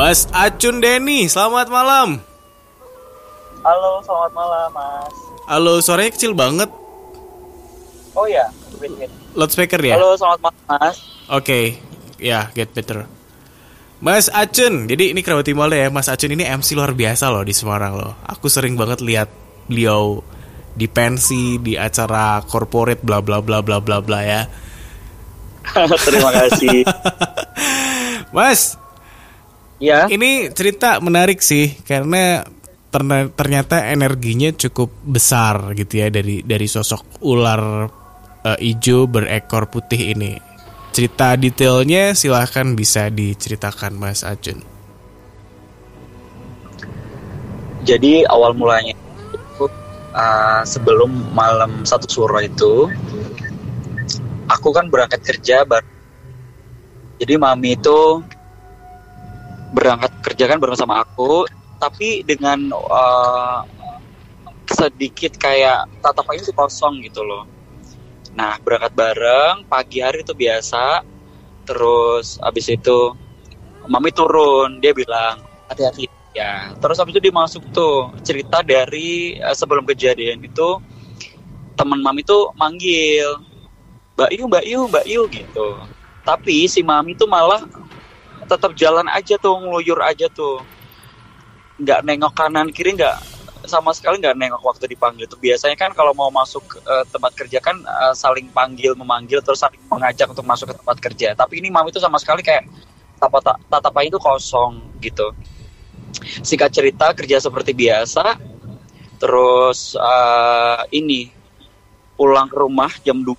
Mas Acun Denny, selamat malam. Halo, selamat malam, Mas. Halo, suaranya kecil banget. Oh ya, wait. Loudspeaker ya? Halo, selamat malam, Mas. Oke, ya, get better. Mas Acun, jadi ini kerabat Timbalda ya. Mas Acun ini MC luar biasa loh di Semarang loh. Aku sering banget lihat beliau di pensi, di acara corporate bla bla bla bla bla bla ya. Terima kasih. Mas, Ya. ini cerita menarik sih karena ternyata energinya cukup besar gitu ya dari sosok ular hijau berekor putih ini. Cerita detailnya silahkan bisa diceritakan Mas Acun. Jadi awal mulanya itu sebelum malam satu suro itu, aku kan berangkat kerja jadi mami itu berangkat kerja kan bareng sama aku, tapi dengan sedikit kayak tatapannya itu kosong gitu loh. Nah, berangkat bareng pagi hari itu biasa. Terus abis itu mami turun, dia bilang hati-hati ya. Terus abis itu dia masuk tuh cerita dari sebelum kejadian itu, teman mami tuh manggil Mbak Yu gitu. Tapi si mami tuh malah tetap jalan aja tuh, ngeluyur aja tuh, nggak nengok kanan kiri, sama sekali nggak nengok waktu dipanggil. Itu biasanya kan kalau mau masuk tempat kerja kan saling memanggil terus saling mengajak untuk masuk ke tempat kerja. Tapi ini mami itu sama sekali kayak tatapannya itu kosong gitu. Singkat cerita, kerja seperti biasa. Terus ini pulang ke rumah jam 2,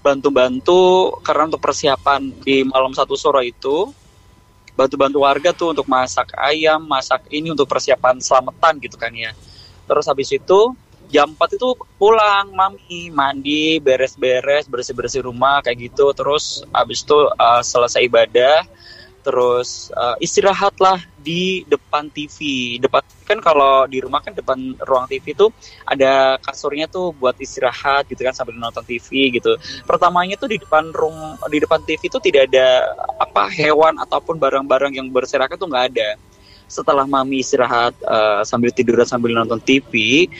bantu-bantu karena untuk persiapan di malam satu sore itu, bantu-bantu warga tuh untuk masak ayam, masak ini untuk persiapan selamatan gitu kan ya. Terus habis itu jam 4 itu pulang mami, mandi, beres-beres, bersih-bersih rumah kayak gitu. Terus habis itu selesai ibadah, terus istirahatlah di depan TV. Depan kan kalau di rumah kan depan ruang TV tuh ada kasurnya tuh buat istirahat gitu kan sambil nonton TV gitu. Pertamanya tuh di depan TV tuh tidak ada hewan ataupun barang-barang yang berserakan tuh nggak ada. Setelah mami istirahat sambil tiduran sambil nonton TV,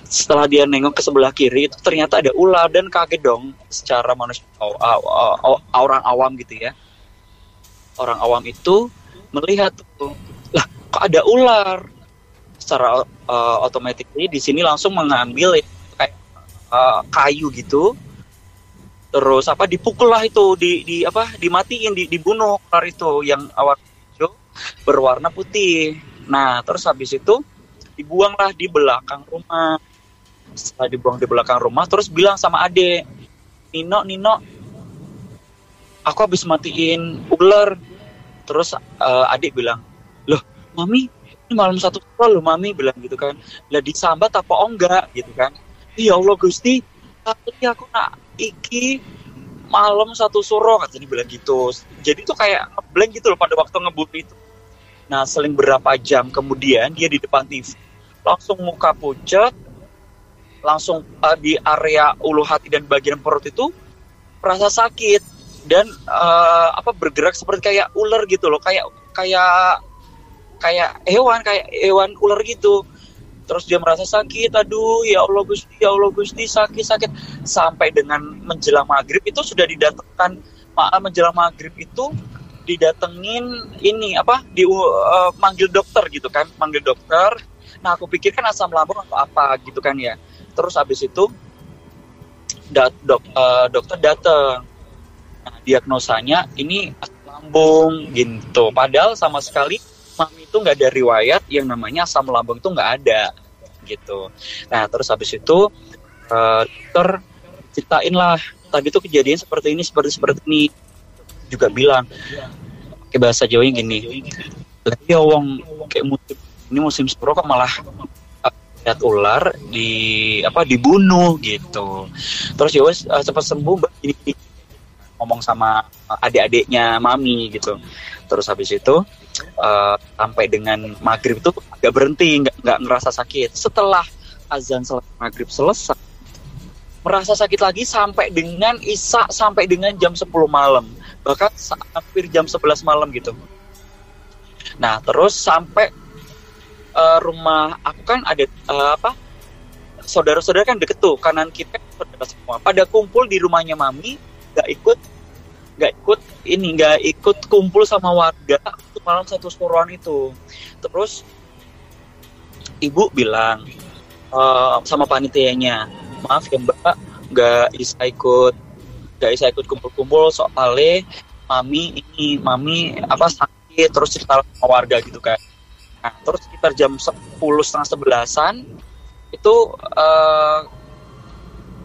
setelah dia nengok ke sebelah kiri itu ternyata ada ular, dan kaget dong secara manusia, orang awam gitu ya. Orang awam itu melihat tuh, lah kok ada ular. Secara otomatis di sini langsung mengambil kayak kayu gitu. Terus dipukul lah itu, dimatiin, dibunuh ular itu yang awal hijau berwarna putih. Nah, terus habis itu dibuanglah di belakang rumah. Setelah dibuang di belakang rumah, terus bilang sama ade, Nino, aku habis matiin ular. Terus adik bilang, loh mami, ini malam satu suro loh mami, bilang gitu kan. Lah disambat apa enggak gitu kan. Ya Allah Gusti, tapi aku nak iki malam satu suro, katanya bilang gitu. Jadi tuh kayak ngeblank gitu loh pada waktu ngebut itu. Nah, seling berapa jam kemudian dia di depan TV, langsung muka pucat, langsung di area ulu hati dan bagian perut itu merasa sakit. Dan bergerak seperti kayak ular gitu loh, kayak hewan ular gitu. Terus dia merasa sakit, aduh ya Allah Gusti sakit. Sampai dengan menjelang maghrib itu sudah didatangkan, menjelang maghrib itu didatengin ini manggil dokter gitu kan, manggil dokter. Nah, aku pikir kan asam lambung atau apa gitu kan ya. Terus habis itu dokter datang. Nah, diagnosanya ini asam lambung gitu. Padahal sama sekali mami itu nggak ada riwayat yang namanya asam lambung itu nggak ada gitu. Nah, terus habis itu dokter ceritain lah, tadi tuh kejadian seperti ini. Juga bilang pakai bahasa Jawanya gini, ya wong kayak musim suro kok malah lihat ular dibunuh gitu. Terus ya wes cepat sembuh ini ngomong sama adik-adiknya mami gitu. Terus habis itu sampai dengan maghrib itu agak berhenti, nggak ngerasa sakit. Setelah azan maghrib selesai, merasa sakit lagi sampai dengan isya, sampai dengan jam 10 malam, bahkan hampir jam 11 malam gitu. Nah terus sampai rumah aku kan ada saudara-saudara kan deket tuh, kanan kita saudara semua. Pada kumpul di rumahnya mami, nggak ikut kumpul sama warga untuk malam satu suruhan itu. Terus ibu bilang sama panitianya, maaf ya mbak, nggak bisa ikut kumpul-kumpul soalnya mami sakit, terus cerita sama warga gitu kan. Nah terus sekitar jam 10:30 itu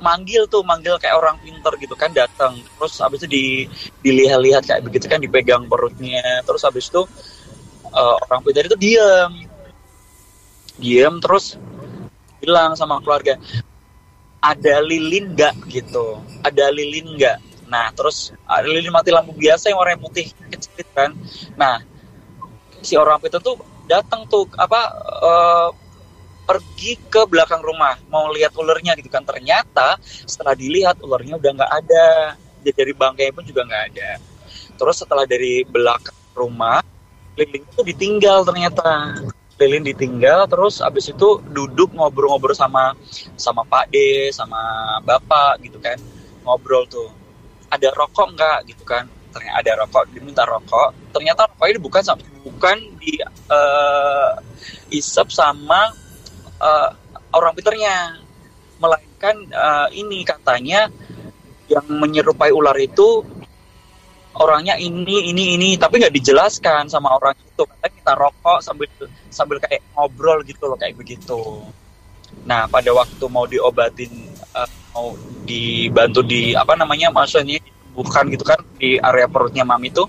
manggil kayak orang pinter gitu kan, datang. Terus habis itu dilihat-lihat kayak begitu kan, dipegang perutnya. Terus habis itu orang pinter itu diam terus bilang sama keluarga, ada lilin nggak gitu, ada lilin nggak. Nah terus ada lilin mati lampu biasa yang warna putih kecil kan. Nah si orang pinter tuh datang tuh pergi ke belakang rumah mau lihat ularnya gitu kan. Ternyata setelah dilihat ularnya udah nggak ada, dari bangkainya pun juga nggak ada. Terus setelah dari belakang rumah, lilin itu ditinggal, ternyata lilin ditinggal. Terus abis itu duduk ngobrol-ngobrol sama Pak D, sama Bapak gitu kan, ngobrol tuh, ada rokok nggak gitu kan. Ternyata ada rokok, diminta rokok. Ternyata rokoknya bukan di isep sama orang pinternya, melainkan ini katanya yang menyerupai ular itu orangnya ini, tapi nggak dijelaskan sama orang itu. Katanya kita rokok sambil kayak ngobrol gitu loh, kayak begitu. Nah pada waktu mau diobatin, mau dibantu maksudnya bukan gitu kan, di area perutnya mami itu,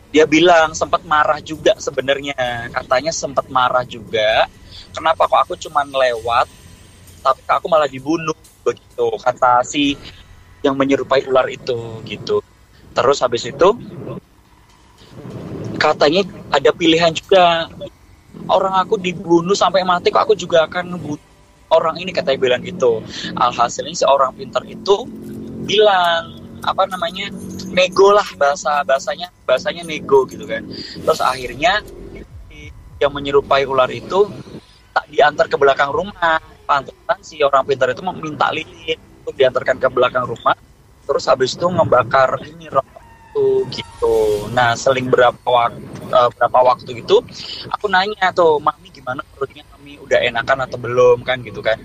dia bilang sempat marah juga sebenarnya, katanya sempat marah juga. Kenapa kok aku cuman lewat, tapi aku malah dibunuh begitu, kata si yang menyerupai ular itu gitu. Terus habis itu katanya ada pilihan juga, orang aku dibunuh sampai mati kok aku juga akan ngebunuh orang ini, katanya bilang gitu. Alhasilnya si orang pintar itu bilang nego lah, bahasanya nego gitu kan. Terus akhirnya yang menyerupai ular itu tak diantar ke belakang rumah. Pantesan si orang pintar itu meminta lilin untuk diantarkan ke belakang rumah. Terus habis itu ngebakar ini rokok itu gitu. Nah seling berapa waktu gitu, aku nanya tuh, mami gimana perutnya, mami udah enakan atau belum kan gitu kan.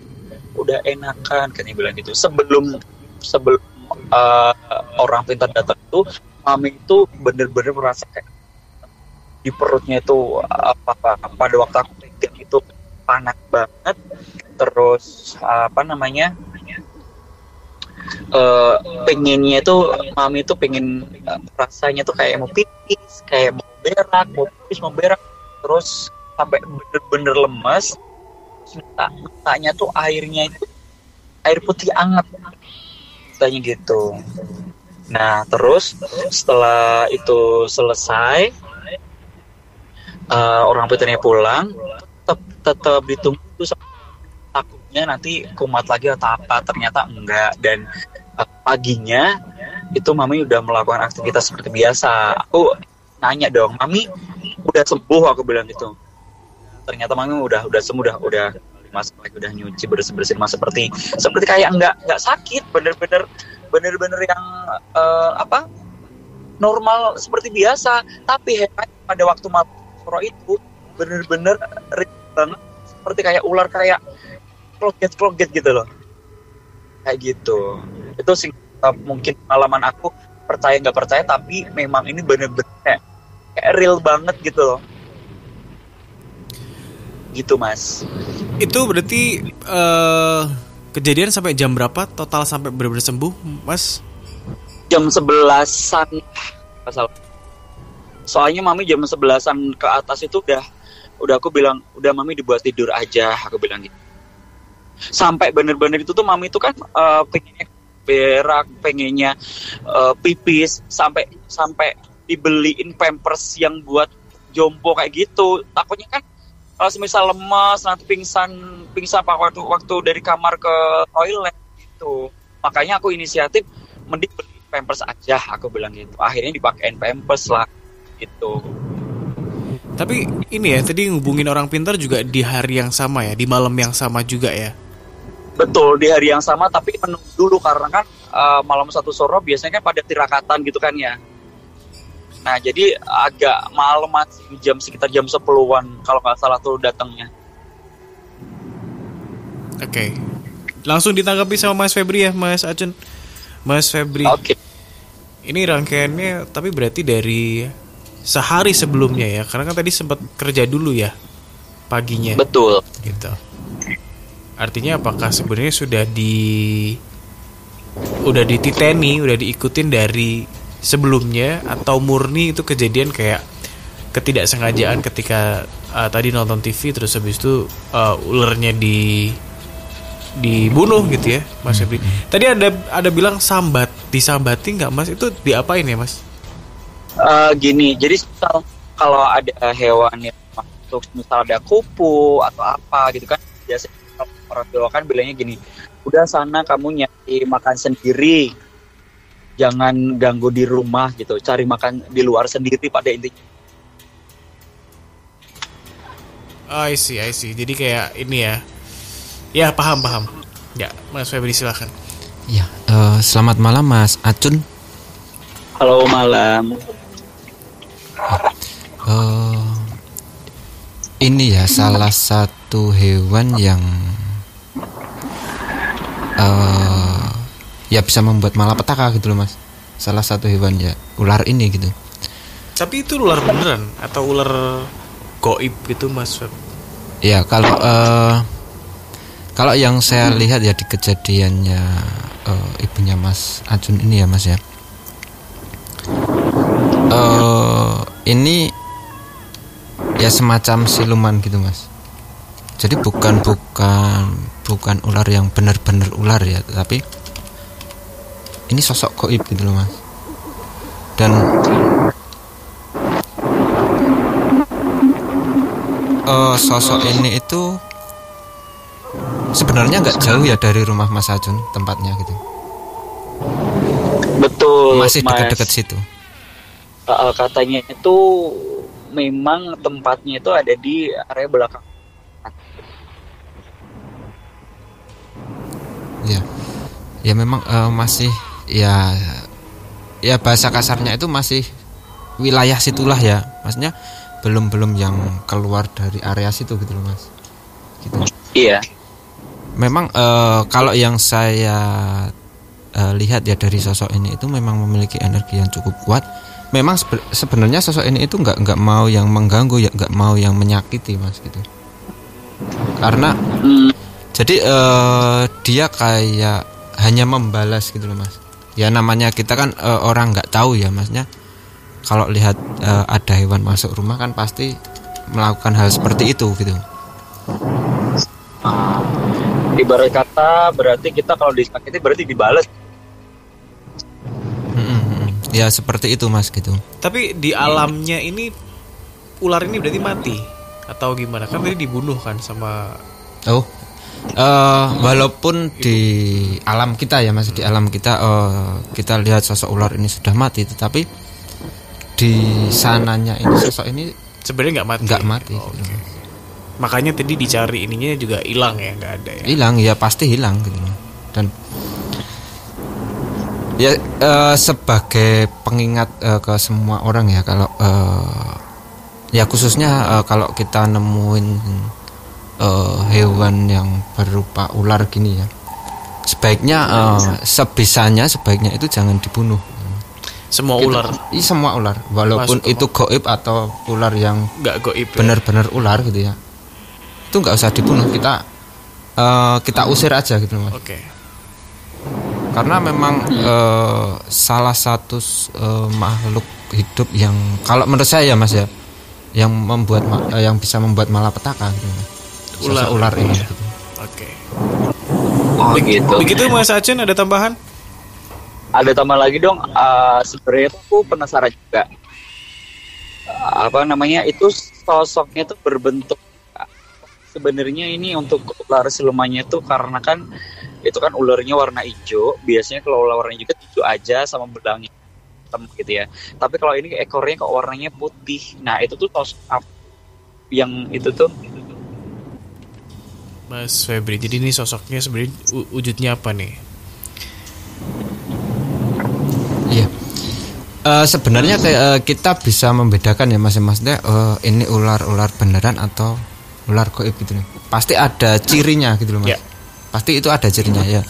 Udah enakan, katanya bilang gitu. Sebelum orang pintar datang itu, mami itu bener-bener merasa kayak di perutnya itu pada waktu aku pegang itu panas banget. Terus pengennya itu mami itu pengen rasanya tuh kayak mau pipis, kayak mau berak, terus sampai bener-bener lemas. Mintanya tuh airnya itu air putih anget, katanya gitu. Nah terus setelah itu selesai, orang pintarnya pulang, tetap ditunggu tuh, takutnya nanti kumat lagi atau apa. Ternyata enggak. Dan paginya itu mami udah melakukan aktivitas seperti biasa. Aku nanya dong, mami udah sembuh, aku bilang gitu. Ternyata mami udah sembuh, udah masuk lagi, udah nyuci, bersih mah seperti kayak nggak sakit, bener-bener yang normal seperti biasa. Tapi pada waktu malam itu bener-bener banget, seperti kayak ular, kayak kloget gitu loh, kayak gitu. Itu sih mungkin pengalaman aku, percaya nggak percaya, tapi memang ini bener-bener kayak real banget gitu loh, gitu mas. Itu berarti kejadian sampai jam berapa total sampai benar-benar sembuh, mas? Jam 11-an soalnya mami jam 11-an ke atas itu udah aku bilang, udah mami dibuat tidur aja, aku bilang gitu. Sampai bener-bener itu tuh mami itu kan pengennya berak, pengennya pipis, sampai dibeliin pampers yang buat jompo kayak gitu. Takutnya kan kalau semisal lemas nanti pingsan waktu dari kamar ke toilet gitu. Makanya aku inisiatif mending beli pampers aja, aku bilang gitu. Akhirnya dipakein pampers lah gitu. Tapi ini ya, tadi ngubungin orang pintar juga di hari yang sama ya, di malam yang sama juga ya. Betul, di hari yang sama tapi menunggu dulu karena kan malam satu soro biasanya kan pada tirakatan gitu kan ya. Nah jadi agak malam, masih sekitar jam 10-an kalau nggak salah tuh datangnya. Oke. Langsung ditanggapi sama Mas Febri ya, Mas Acun. Mas Febri. Oke. Ini rangkaiannya tapi berarti dari sehari sebelumnya ya, karena kan tadi sempat kerja dulu ya paginya. Betul. Gitu. Artinya apakah sebenarnya udah dititeni, udah diikutin dari sebelumnya, atau murni itu kejadian kayak ketidaksengajaan ketika tadi nonton TV terus habis itu ulernya dibunuh gitu ya, Mas Febri. Tadi ada bilang disambati nggak, Mas? Itu diapain ya, Mas? Gini, jadi kalau ada hewan yang masuk, misal ada kupu atau apa gitu kan, biasanya kalau orang Jawa kan bilangnya gini, udah sana kamu nyari makan sendiri, jangan ganggu di rumah gitu, cari makan di luar sendiri pada intinya. I see. Jadi kayak ini ya. Ya, paham. Ya, Mas Febri silakan. Ya, selamat malam Mas Acun. Halo, malam. Ini ya salah satu hewan yang ya bisa membuat malapetaka gitu loh, Mas. Salah satu hewan ya, ular ini gitu. Tapi itu ular beneran atau ular goib gitu, Mas Feb? Ya, kalau yang saya lihat ya di kejadiannya ibunya Mas Acun ini ya, Mas ya. Ini ya semacam siluman gitu, Mas. Jadi bukan ular yang benar-benar ular ya, tapi ini sosok goib gitu loh, Mas. Dan sosok ini itu sebenarnya nggak jauh ya dari rumah Mas Acun tempatnya gitu. Betul, masih Mas. dekat-dekat situ. Katanya itu memang tempatnya itu ada di area belakang. Ya memang masih ya bahasa kasarnya itu masih wilayah situlah ya, maksudnya belum yang keluar dari area situ gitu loh, Mas. Gitu. Iya. Memang kalau yang saya lihat ya dari sosok ini itu memang memiliki energi yang cukup kuat. Memang sebenarnya sosok ini itu nggak mau yang mengganggu, ya nggak mau yang menyakiti, Mas, gitu. Karena jadi dia kayak hanya membalas gitu loh, Mas. Ya namanya kita kan orang nggak tahu ya, Masnya. Kalau lihat ada hewan masuk rumah kan pasti melakukan hal seperti itu gitu. Ibarat kata berarti kita kalau disakiti berarti dibalas. Ya seperti itu, Mas, gitu. Tapi di alamnya ini ular ini berarti mati atau gimana? Kan tadi dibunuh kan sama. Walaupun di alam kita ya, Mas, di alam kita kita lihat sosok ular ini sudah mati, tetapi di sananya ini sosok ini sebenarnya nggak mati. Gitu. Okay. Makanya tadi dicari ininya juga hilang ya, nggak ada ya. Hilang ya, pasti hilang gitu. Dan ya sebagai pengingat ke semua orang ya, kalau ya khususnya kalau kita nemuin hewan yang berupa ular gini ya, sebaiknya sebaiknya itu jangan dibunuh. Semua gitu. Ular. Iya, semua ular, walaupun itu goib atau ular yang nggak goib, benar-benar ular gitu ya, itu nggak usah dibunuh, kita usir aja gitu, Mas. Oke. Karena memang salah satu makhluk hidup yang kalau menurut saya ya, Mas ya, yang bisa membuat malapetaka gitu, ular ini gitu. Oke. Gitu. Begitu Mas Acun, ada tambahan? Ada tambah lagi dong. Sebenarnya aku penasaran juga. Itu sosoknya tuh berbentuk. Sebenarnya ini untuk ular silumannya tuh karena kan itu kan ularnya warna hijau. Biasanya kalau ular warna hijau aja sama belangnya hitam gitu ya. Tapi kalau ini ekornya kok warnanya putih. Nah itu tuh sosok apa yang itu tuh. Mas Febri, jadi ini sosoknya sebenarnya wujudnya apa nih? Iya. Sebenarnya kita bisa membedakan ya Mas ini ular beneran atau ular gaib gitu nih. Pasti ada cirinya gitu loh Mas. Ya. Pasti itu ada cirinya ya.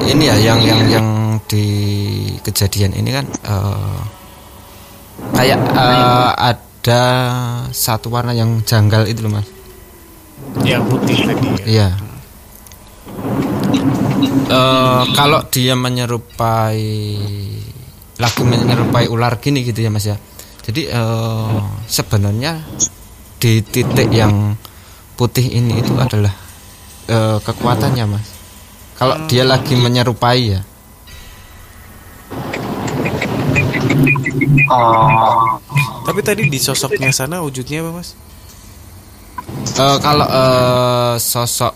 Ini ya yang di kejadian ini kan kayak ada satu warna yang janggal itu loh Mas. Yang putih tadi ya. Iya. Kalau dia lagi menyerupai ular gini gitu ya Mas ya. Jadi sebenarnya di titik yang putih ini itu adalah kekuatannya Mas. Kalau dia lagi menyerupai ya. Tapi tadi di sosoknya sana wujudnya apa Mas? Kalau sosok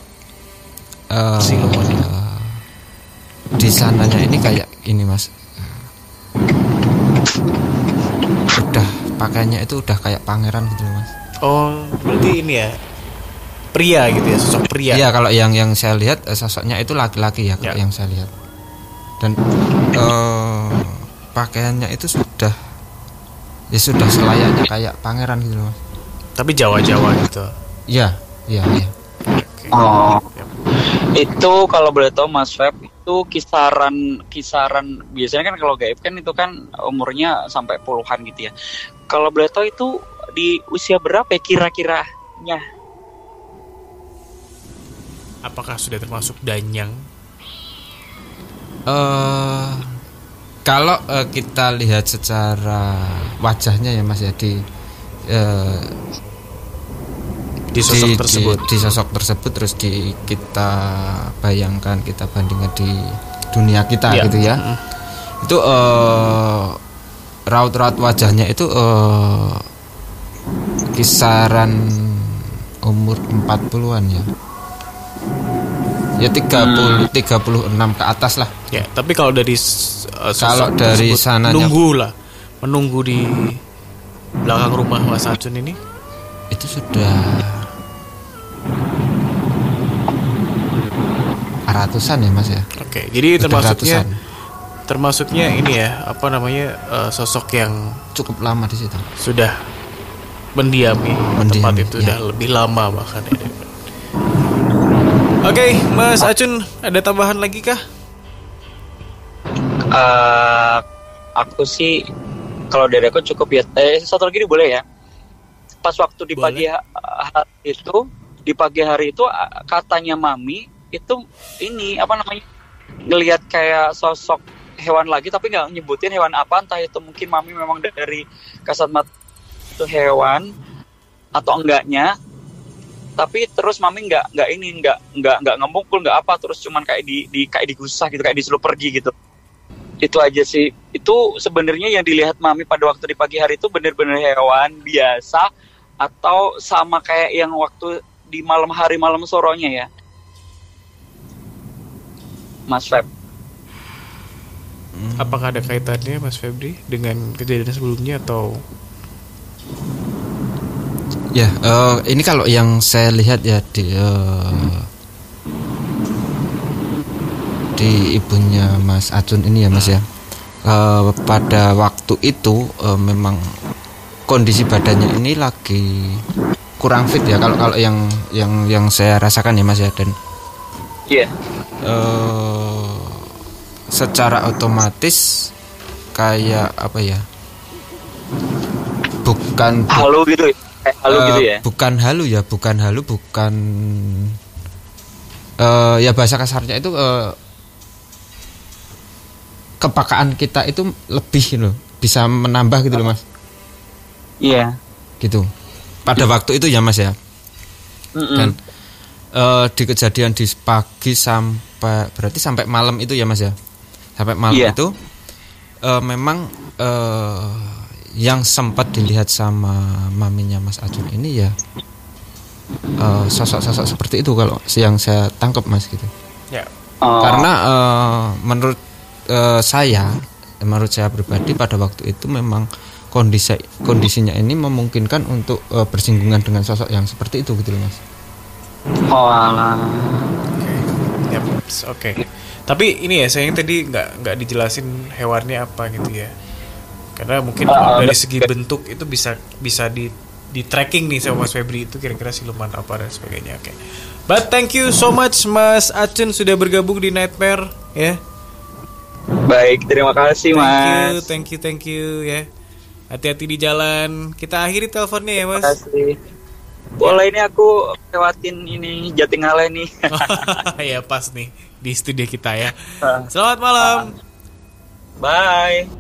di sananya ini kayak ini Mas. Udah pakaiannya itu udah kayak pangeran gitu loh Mas. Oh, berarti ini ya pria gitu ya, sosok pria. Iya, kalau yang saya lihat sosoknya itu laki-laki ya, kalau yang saya lihat. Dan pakaiannya itu sudah selayaknya kayak pangeran gitu loh Mas. Tapi Jawa-Jawa gitu. Iya. Okay. Itu kalau boleh tahu Mas Feb, itu kisaran biasanya kan kalau gaib kan itu kan umurnya sampai puluhan gitu ya. Kalau boleh tahu itu di usia berapa ya kira-kiranya? Apakah sudah termasuk danyang? Kalau kita lihat secara wajahnya ya Mas ya di sosok tersebut terus kita bayangkan, kita bandingkan di dunia kita gitu ya. Itu raut-raut wajahnya itu kisaran umur 40-an ya. Ya 36 ke atas lah. Ya, tapi kalau dari kalau dari sananya menunggu di belakang rumah Mas Acun ini itu sudah ratusan ya Mas ya. Oke, jadi termasuknya ini ya, apa namanya, sosok yang cukup lama di situ. Sudah mendiami tempat itu udah lebih lama bahkan ya. Oke, Mas Acun, ada tambahan lagi kah? Aku sih kalau dari aku cukup ya. Satu lagi boleh ya. Pas waktu di pagi hari itu katanya Mami itu ini apa namanya, ngelihat kayak sosok hewan lagi tapi nggak nyebutin hewan apa, entah itu mungkin Mami memang dari kasat mata itu hewan atau enggaknya, tapi terus Mami nggak ngemukul nggak apa, terus cuman kayak kayak digusah gitu, kayak disuruh pergi gitu. Itu aja sih. Itu sebenarnya yang dilihat Mami pada waktu di pagi hari itu benar-benar hewan biasa atau sama kayak yang waktu di malam hari malam soronya ya, Mas Feb? Apakah ada kaitannya Mas Febri dengan kejadian sebelumnya atau? Ya, ini kalau yang saya lihat ya di ibunya Mas Acun ini ya Mas ya. Pada waktu itu memang kondisi badannya ini lagi kurang fit ya, kalau yang saya rasakan ya Mas ya. Dan secara otomatis kayak apa ya, bukan halu gitu ya, bukan ya bahasa kasarnya itu kepekaan kita itu lebih loh, bisa menambah gitu loh Mas. Iya. Gitu. Pada waktu itu ya Mas ya. Dan di kejadian di pagi sampai malam itu ya Mas ya. Sampai malam itu memang yang sempat dilihat sama maminya Mas Acun ini ya sosok-sosok seperti itu kalau yang saya tangkap Mas gitu. Ya. Karena menurut saya pribadi pada waktu itu memang kondisinya ini memungkinkan untuk bersinggungan dengan sosok yang seperti itu gitu loh Mas. Oh alah. Yap, oke. Tapi ini ya sayang tadi nggak dijelasin hewannya apa gitu ya. Karena mungkin dari segi bentuk itu bisa di tracking nih sama Mas Febri itu kira-kira siluman apa dan sebagainya. Oke. But thank you so much Mas Acun sudah bergabung di Nightmare ya. Baik, terima kasih Mas. Thank you ya. Hati-hati di jalan. Kita akhiri teleponnya ya Mas. Terima kasih. Boleh ini aku lewatin ini Jatingaleh nih. Ya pas nih di studio kita ya. Selamat malam. Bye.